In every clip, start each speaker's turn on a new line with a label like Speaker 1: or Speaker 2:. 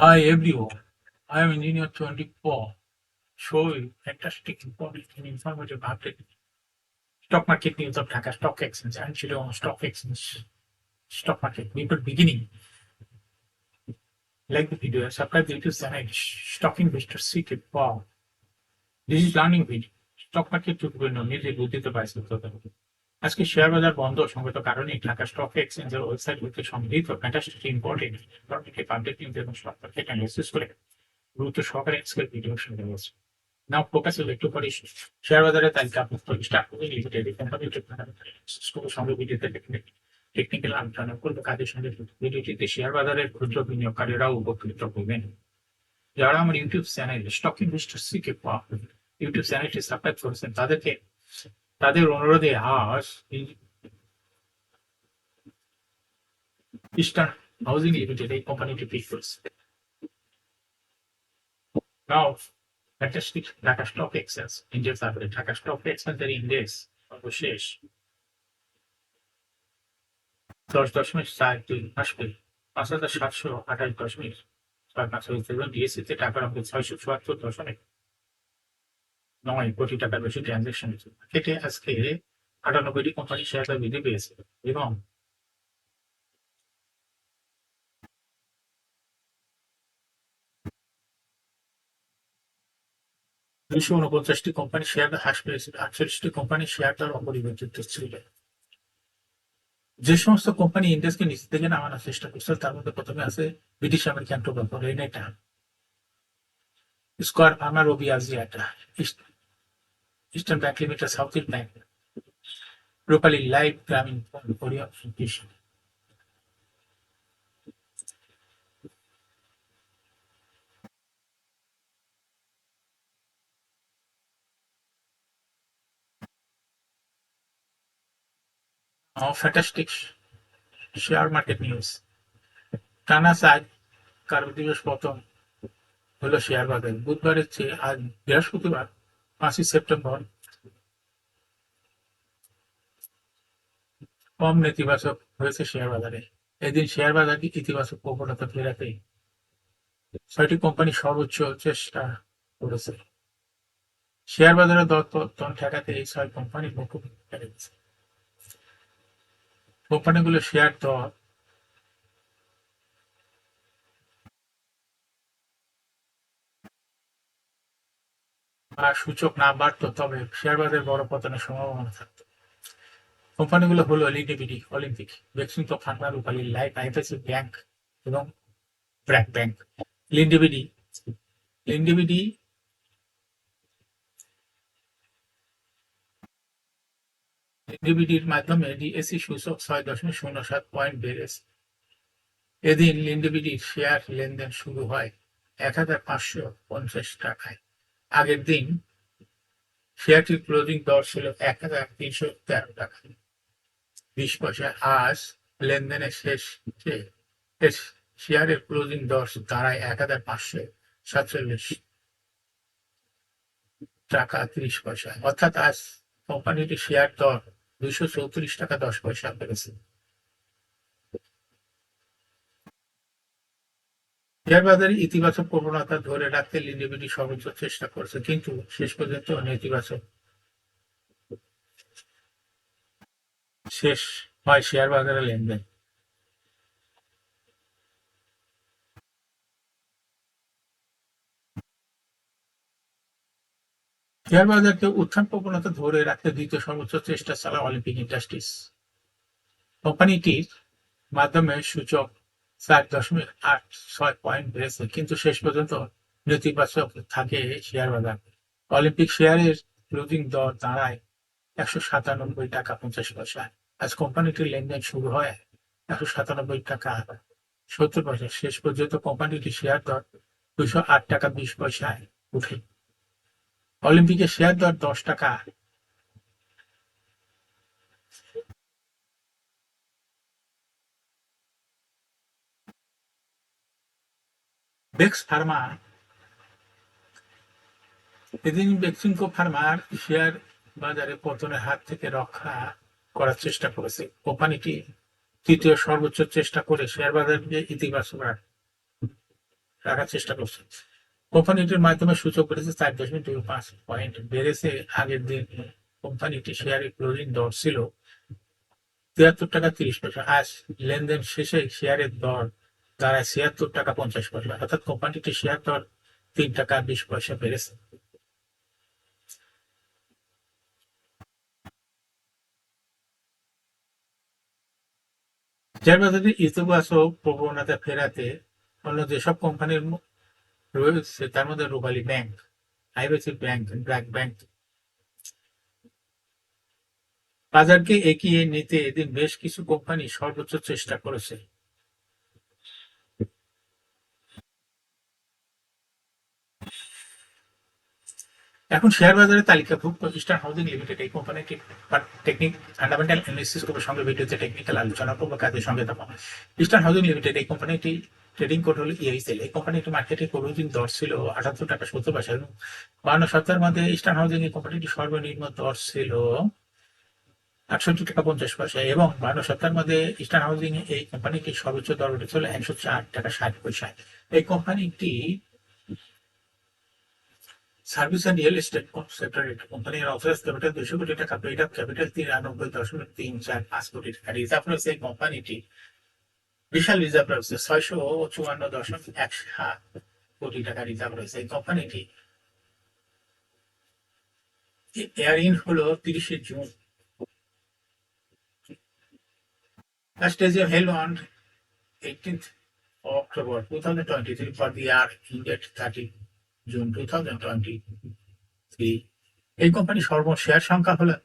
Speaker 1: Hi everyone, I am Engineer 24, show you fantastic important and informative update. Stock market news of Dhaka Stock Exchange and Shillong Stock Exchange stock market. Before beginning, like the video and subscribe the YouTube channel Stock Investor Secret. Wow, this is learning video. Stock market চুপগুলো নিজে বুঝতে পারছে আজকে share বাজার বন্ধ সঙ্গত কারণে Dhaka stock এক্সচেঞ্জের ওয়েবসাইট হতে সংগৃহীত fantastic important informative update news এবং স্টক মার্কেট অ্যানালিসিস করে গুরুত্ব সহকারে আজকের ভিডিও শুনতে হচ্ছে Now focus on একটু পরে শেয়ার বাজারের তালিকা স্টার্ট করে লিমিটেড কোম্পানি সঙ্গে ভিডিওতে টেকনিক্যাল আলোচনা করবে কাজের সঙ্গে ভিডিওটিতে শেয়ার বাজারের ক্ষুদ্র বিনিয়োগকারীরাও উপকৃত হবেন যারা আমার YouTube channel stock investor CK YouTube চ্যানেলটি সাবস্ক্রাইব করেছেন তাদের অনুরোধে আজ ইস্টার্ন হাউজিং লিমিটেড এই কোম্পানিটি পিক করেছে Now fantastic Dhaka Stock Exchange Index তারপরে ঢাকা স্টক এক্সচেঞ্জের ইন্ডেক্স সর্বশেষ 10.42 আসবে 5,728.5 এবং ডিএসসিতে টাকার অঙ্ক 674.9 কোটি টাকার বেশি ট্রানজাকশন হয়েছে মার্কেটে আজকে 98টি কোম্পানি শেয়ার বৃদ্ধি পেয়েছে এবং 249টি কোম্পানি শেয়ার হ্রাস পেয়েছে 48টি কোম্পানি শেয়ার দর অপরিবর্তিত ছিল যে সমস্ত কোম্পানি ইন্ডেক্সকে নিচে থেকে নামানোর চেষ্টা করছে তার মধ্যে প্রথমে আছে British American Tobacco Renata Square Pharma Robi Axiata Eastern Bank Limited South East Bank Rupali Life Grameen কোরিয়া কৃষি ফ্যান্টাস্টিক শেয়ার মার্কেট নিউজ টানা 4 কার্যদিবস পতন হলো শেয়ার বাজার বুধবারের চেয়ে আজ বৃহস্পতিবার 5 সেপ্টেম্বর কম নেতিবাচক হয়েছে শেয়ার বাজারে এদিন শেয়ার বাজারকে ইতিবাচক প্রবণতা ফেরাতে 6টি কোম্পানি সর্বোচ্চ চেষ্টা করেছে শেয়ার বাজারের দরপতন ঠেকাতে এই 6 কোম্পানি মুখ্য ভূমিকা রেখেছে কোম্পানিগুলো শেয়ার দর আর সূচক না বাড়তো তবে শেয়ার বাজারে বড় পতনের সম্ভাবনা থাকত কোম্পানিগুলো হলো লিডিবিডি অলিম্পিক বেক্সিমকো ফার্মা রূপালী লাইফ আইএফআইসি ব্যাংক এবং ব্র্যাক ব্যাংক লিন্ডিবিডির মাধ্যমে ডিএসসি সূচক 6.07 পয়েন্ট বেড়েছে এদিন লিন্ডিবিডির শেয়ার লেনদেন শুরু হয় 1,550 টাকায় আগের দিন শেয়ারটির ক্লোজিং দর ছিল 1,313 টাকা 20 পয়সা আজ লেনদেনের শেষে শেয়ারের ক্লোজিং দর দাঁড়ায় 1,547 টাকা 30 পয়সা অর্থাৎ আজ কোম্পানিটির শেয়ার দর 234 টাকা 10 পয়সা বেড়েছে শেয়ার বাজারে ইতিবাচক প্রবণতা ধরে রাখতে লিন্ডিবিডি সর্বোচ্চ চেষ্টা করছে কিন্তু শেষ পর্যন্ত নেতিবাচক শেষ হয় শেয়ার বাজারে লেনদেন শেয়ার বাজারকে উত্থান প্রবণতা ধরে রাখতে দ্বিতীয় সর্বোচ্চ চেষ্টা চালায় অলিম্পিক ইন্ডাস্ট্রিজ কোম্পানিটির মাধ্যমে সূচক 4.86 পয়েন্ট বেড়েছে কিন্তু শেষ পর্যন্ত নেতিবাচক থাকে শেয়ার বাজার অলিম্পিক শেয়ারের ক্লোজিং দর দাঁড়ায় 197 টাকা 50 পয়সা আজ কোম্পানিটির লেনদেন শুরু হয় 197 টাকা 70 পয়সা শেষ পর্যন্ত কোম্পানিটির শেয়ার দর 208 টাকা 20 পয়সায় উঠে অলিম্পিকের শেয়ার দর 10 টাকা বেক্স ফার্মা এদিন বেক্সিমকো ফার্মার শেয়ার বাজারে পতনের হাত থেকে রক্ষা করার চেষ্টা করেছে কোম্পানিটি তৃতীয় সর্বোচ্চ চেষ্টা করে শেয়ার বাজারকে ইতিবাচক রাখে রাখার চেষ্টা করছে। কোম্পানিটির মাধ্যমে সূচক বেড়েছে 4.25 পয়েন্ট বেড়েছে। আগের দিন কোম্পানিটির শেয়ারের ক্লোজিং দর ছিল 73 টাকা 30 পয়সা। আজ লেনদেন শেষে শেয়ারের দর দাঁড়ায় 76 টাকা 50 পয়সা, অর্থাৎ কোম্পানিটির শেয়ার দর 3 টাকা 20 পয়সা বেড়েছে। শেয়ার বাজারে ইতিবাচক প্রবণতা ফেরাতে অন্য যেসব কোম্পানির রয়েছে তার মধ্যে Rupali Bank, IBC Bank, BRAC Bank বাজারকে এগিয়ে নিতে এদিন বেশ কিছু কোম্পানি সর্বোচ্চ চেষ্টা করেছে। এখন শেয়ার বাজারে তালিকাভুক্ত ইস্টার্ন হাউজিং লিমিটেড এই কোম্পানিটি টেকনিক ফান্ডামেন্টাল অ্যানালিসিস করবে, সঙ্গে ভিডিওতে টেকনিক্যাল আলোচনা করবো, কাজের সঙ্গে থাকবো। ইস্টার্ন হাউজিং লিমিটেড এই কোম্পানিটি ট্রেডিং কোড হলো ইআইসেল। এই কোম্পানিটি মার্কেটে ক্লোজিং দর ছিল 78 টাকা 70 পয়সা এবং 52 সপ্তাহের মধ্যে ইস্টার্ন হাউজিং এই কোম্পানিটি সর্বনিম্ন দর ছিল 68 টাকা 50 পয়সা এবং 52 সপ্তাহের মধ্যে ইস্টার্ন হাউজিং এই কোম্পানিটি সর্বোচ্চ দর উঠেছিল 104 টাকা 60 পয়সা। এই কোম্পানিটি service and real estate sector একটি কোম্পানির অথরাইজ ক্যাপিটাল 200 কোটি টাকা, পেইড আপ ক্যাপিটাল 93.345 কোটি টাকা। রিজার্ভ রয়েছে এই কোম্পানিটি বিশাল রিজার্ভ রয়েছে 654.17 কোটি টাকা রিজার্ভ রয়েছে। এই কোম্পানিটি এয়ার ইন হলো 30 June. Last days are held on 18th October 2023 for the year ended 30 June 2023. এই কোম্পানি শেয়ার সংখ্যা হলো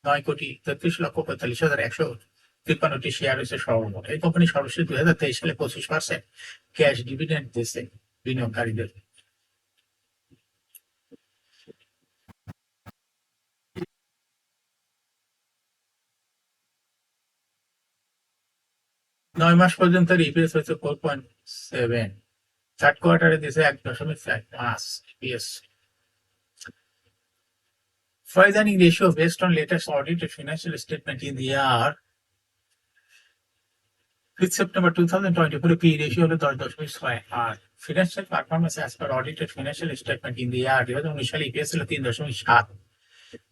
Speaker 1: 9,33,45,153টি শেয়ার রয়েছে সর্বমোট। এই কোম্পানি সর্বশেষ 2023 সালে 25% ক্যাশ ডিভিডেন্ড দিয়েছে বিনিয়োগকারীদের। নয় মাস পর্যন্ত ইপিএস হয়েছে 4.7, থার্ড কোয়ার্টারে দিয়েছে 1.45 EPS. Forward-earning ratio based on latest audited financial statement in the year 5th September 2024 P ratio হলো 10.6 আর financial performance as per audited financial statement in the year 2019 সালে EPS ছিল 3.7,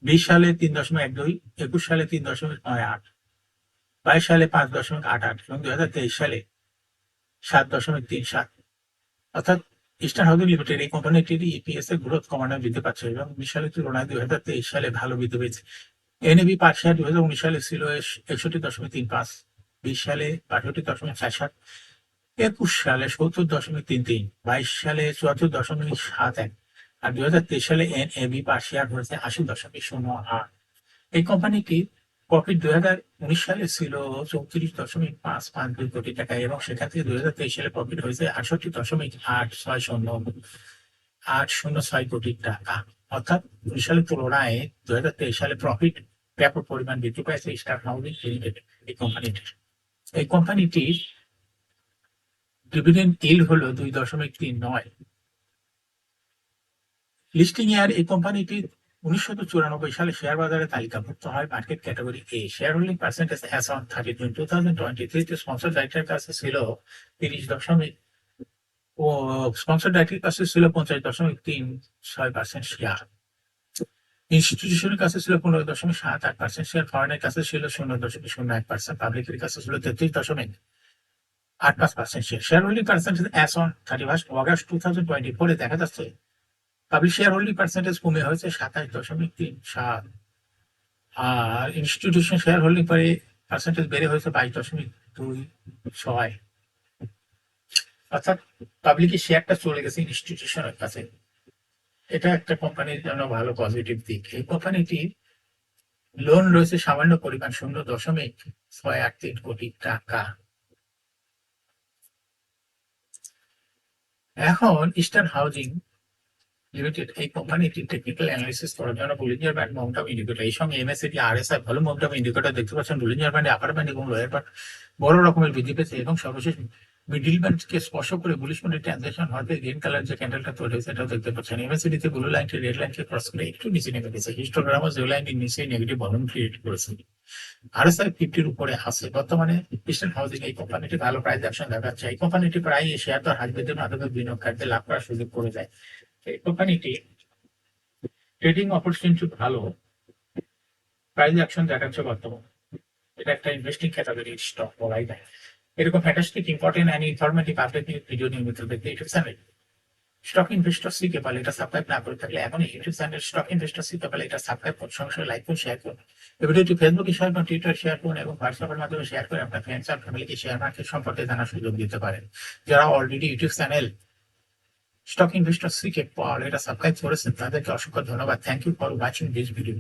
Speaker 1: 20 সালে 3.12, 21 সালে 3.98, 22 সালে 5.88 এবং 2023 সালে 7.37। অর্থাৎ ইস্টার্ন হাউজিং লিমিটেড এই কোম্পানিটির ইপিএস এর গ্রোথ ক্রমান্বয়ে বৃদ্ধি পাচ্ছে এবং 20 সালের তুলনায় 2023 সালে ভালো বৃদ্ধি পেয়েছে। এনএবি পার শেয়ার 2019 সালে ছিল 61.35, 20 সালে 62.47, 21 সালে 70.33, 22 সালে 74.71 আর 2023 সালে এনএবি পার শেয়ার হয়েছে 80.08। এই কোম্পানিটি প্রফিট 2019 সালে ছিল 34.552 কোটি টাকা এবং সেখান থেকে 2023 সালে প্রফিট হয়েছে 68.806 কোটি টাকা। অর্থাৎ 19 সালের তুলনায় 2023 সালে প্রফিট ব্যাপক পরিমাণ বৃদ্ধি পাইছে ইস্টার্ন হাউজিং লিমিটেড এই কোম্পানিটির। এই কোম্পানিটির ডিভিডেন্ড ইল্ড হলো 2.39। লিস্টিং ইয়ার এই কোম্পানিটি 1994 সালে শেয়ার বাজারে তালিকাভুক্ত হয় market category A. Share holding percentage as on 30 June 2023 তে স্পন্সর ডাইরেক্টরের কাছে ছিল 30 ও স্পন্সর ডাইরেক্টরের কাছে ছিল 50.36% শেয়ার, ইনস্টিটিউশনের কাছে ছিল 15.78% শেয়ার, ফরেনের কাছে ছিল 0.01%, পাবলিকের কাছে ছিল 33.85% share. Share holding percentage as on 31 August 2024 দেখা যাচ্ছে পাবলিক শেয়ার হোল্ডিং পার্সেন্টেজ কমে হয়েছে 27.37 আর ইনস্টিটিউশন শেয়ার হোল্ডিং পার্সেন্টেজ বেড়ে হয়েছে 22.26। অর্থাৎ পাবলিকের শেয়ারটা চলে গেছে ইনস্টিটিউশনের কাছে। এটা একটা কোম্পানির জন্য ভালো পজিটিভ দিক। এই কোম্পানিটি লোন রয়েছে সামান্য পরিমাণ 0.683 কোটি টাকা। এখন ইস্টার্ন হাউজিং লিমিটেড এই কোম্পানিটির টেকনিক্যাল অ্যানালিসিস করার জন্য বুলিঞ্জার ব্যান্ড মোমেন্টাম ইন্ডিকেটর এই সঙ্গে এমএসসিপি আরএসআই ভালো মোমেন্টাম ইন্ডিকেটর দেখতে পাচ্ছেন। বুলিঞ্জার ব্যান্ডে আপার ব্যান্ড এবং লোয়ার ব্যান্ড বড় রকমের বৃদ্ধি পেয়েছে এবং সর্বশেষ মিডিলম্যানকে স্পর্শ করে বুলিশ মোডে ট্রানজাকশন হওয়াতে গ্রিন কালার যে ক্যান্ডেলটা তৈরি হয়েছে এটাও দেখতে পাচ্ছেন। এমএসিডিতে ব্লু লাইনটি রেড লাইনকে ক্রস করে একটু নিচে নেমে গেছে। হিস্টোগ্রামও যে লাইনের নিচে নেগেটিভ ভলিউম ক্রিয়েট করেছে। আরএসআই 50-র উপরে আছে। বর্তমানে ইস্টার্ন হাউজিং এই কোম্পানিটি ভালো প্রাইস অ্যাকশন দেখাচ্ছে। এই কোম্পানিটি প্রায় শেয়ার দর হ্রাস বৃদ্ধির মাধ্যমে বিনিয়োগকারীদের লাভ করার সুযোগ করে দেয়। এই কোম্পানিটি ট্রেডিং অপরচুনিটি ভালো প্রাইস অ্যাকশন দেখাচ্ছে বর্তমানে। এটা একটা ইনভেস্টিং ক্যাটাগরি স্টক বলাই যায়। এরকম fantastic important and informative update video নিয়মিত দেখতে YouTube channel stock investor C কেপাল এটা সাবস্ক্রাইব না করে থাকলে এখনই YouTube channel stock investor C কেপাল এটা সাবস্ক্রাইব করুন, সঙ্গে লাইক করুন, শেয়ার করুন। এই ভিডিওটি ফেসবুকে শেয়ার করুন, টুইটার শেয়ার করুন এবং হোয়াটসঅ্যাপের মাধ্যমে শেয়ার করে আপনার ফ্রেন্ডস আর ফ্যামিলিকে শেয়ার মার্কেট সম্পর্কে জানার সুযোগ দিতে পারেন। যারা already YouTube channel stock investor C কেপাল এটা সাবস্ক্রাইব করেছেন তাদেরকে অসংখ্য ধন্যবাদ। Thank you for watching this video.